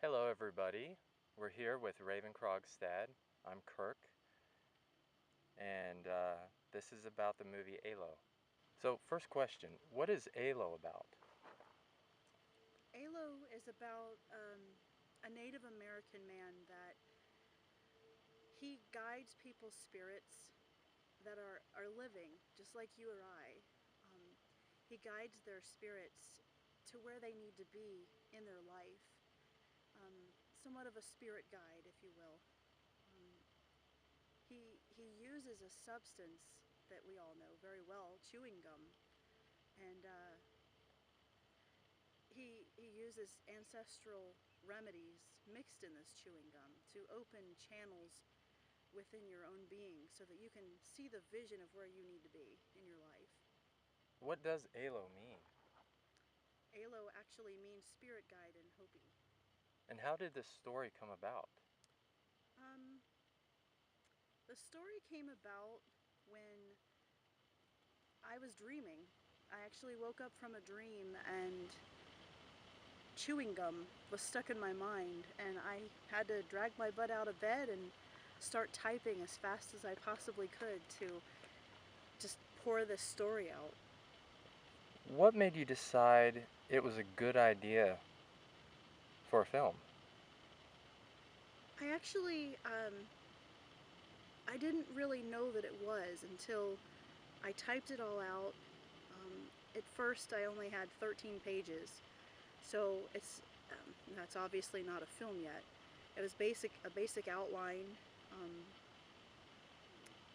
Hello everybody, we're here with Raven Krogstad. I'm Kirk, and this is about the movie ALO. So first question, what is ALO about? ALO is about a Native American man that he guides people's spirits that are living, just like you or I. Um, he guides their spirits to where they need to be in their life. Um, Somewhat of a spirit guide, if you will. Um, he uses a substance that we all know very well, chewing gum, and he uses ancestral remedies mixed in this chewing gum to open channels within your own being so that you can see the vision of where you need to be in your life. What does ALO mean? Alo actually means spirit guide in Hopi. And how did this story come about? Um, the story came about when I was dreaming. I actually woke up from a dream and chewing gum was stuck in my mind, and I had to drag my butt out of bed and start typing as fast as I possibly could to just pour this story out. What made you decide it was a good idea for a film? I actually, I didn't really know that it was until I typed it all out. At first, I only had 13 pages, so that's obviously not a film yet. It was a basic outline, um,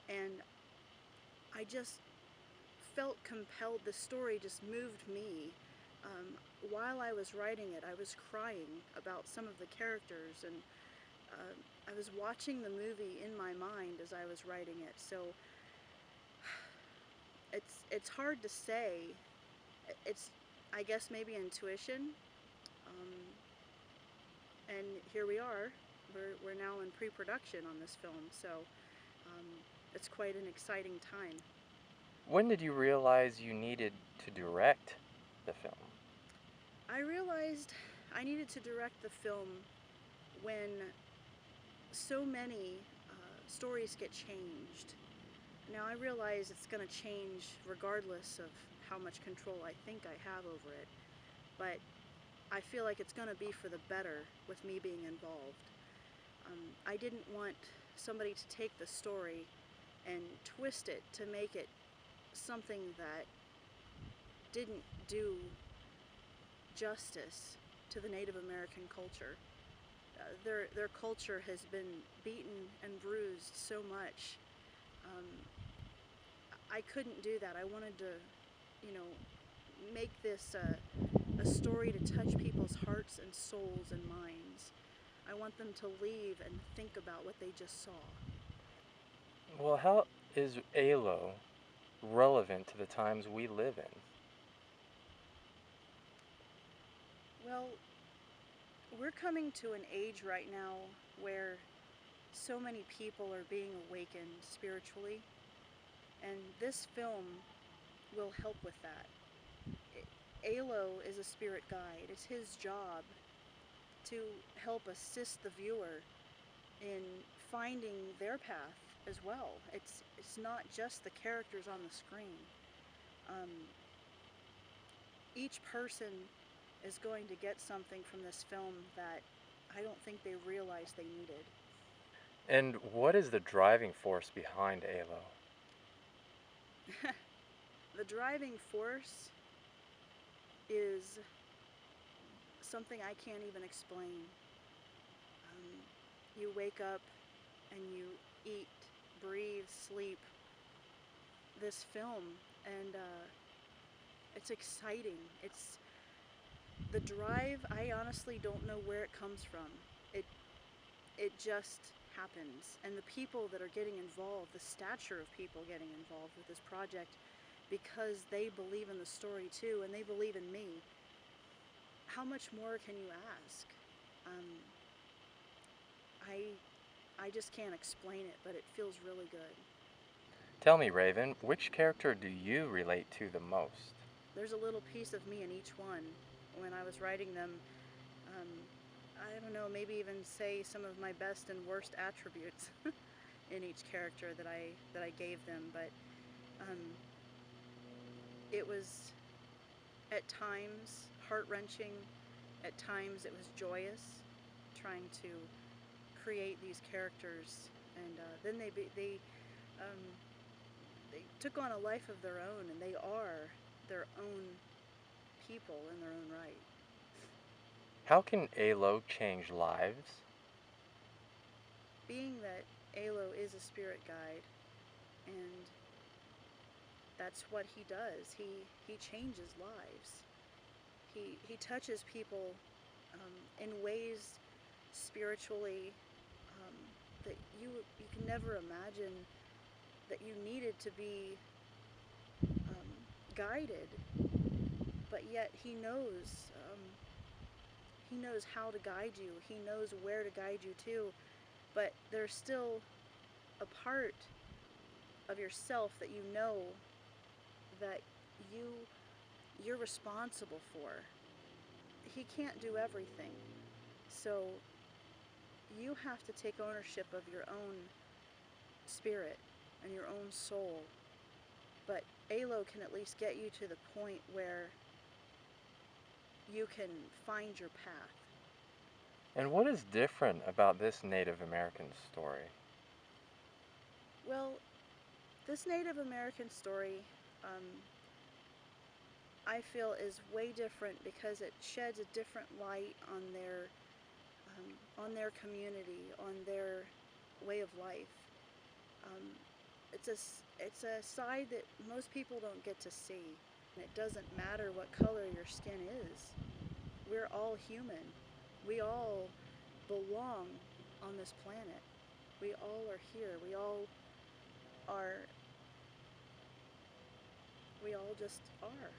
and I just felt compelled. The story just moved me. While I was writing it, I was crying about some of the characters, and uh, I was watching the movie in my mind as I was writing it. So it's hard to say. It's, I guess, maybe intuition. Um, and here we are. We're now in pre-production on this film, so um, it's quite an exciting time. When did you realize you needed to direct the film? I realized I needed to direct the film when so many stories get changed. Now I realize it's going to change regardless of how much control I think I have over it, but I feel like it's going to be for the better with me being involved. I didn't want somebody to take the story and twist it to make it something that didn't do justice to the Native American culture. Their culture has been beaten and bruised so much. Um, I couldn't do that. I wanted to, you know, make this a story to touch people's hearts and souls and minds. I want them to leave and think about what they just saw. Well, how is ALO relevant to the times we live in? Well, we're coming to an age right now where so many people are being awakened spiritually, and this film will help with that. Alo is a spirit guide. It's his job to help assist the viewer in finding their path as well. It's not just the characters on the screen. Um, each person is going to get something from this film that I don't think they realized they needed. And what is the driving force behind ALO? The driving force is something I can't even explain. Um, you wake up and you eat, breathe, sleep this film, and it's exciting. It's the drive. I honestly don't know where it comes from. It it just happens, and the people that are getting involved, the stature of people getting involved with this project, because they believe in the story too, and they believe in me. How much more can you ask? Um, I I just can't explain it, but it feels really good. Tell me, Raven, which character do you relate to the most? There's a little piece of me in each one. When I was writing them, um, I don't know, maybe even say some of my best and worst attributes in each character that I gave them. But um, it was at times heart-wrenching, at times it was joyous, trying to create these characters, and then um, they took on a life of their own, and they are their own people in their own right. How can Alo change lives? Being that Alo is a spirit guide, and that's what he does. He changes lives. He touches people in ways spiritually um, that you can never imagine that you needed to be guided, but yet he knows how to guide you. He knows where to guide you to, but there's still a part of yourself that you know that you you're responsible for. He can't do everything, so you have to take ownership of your own spirit and your own soul. But Alo can at least get you to the point where you can find your path. And what is different about this Native American story? Well, this Native American story, I feel, is way different because it sheds a different light on their community, on their way of life. Um, it's a side that most people don't get to see. And it doesn't matter what color your skin is. We're all human. We all belong on this planet. We all are here. Are. We all just are.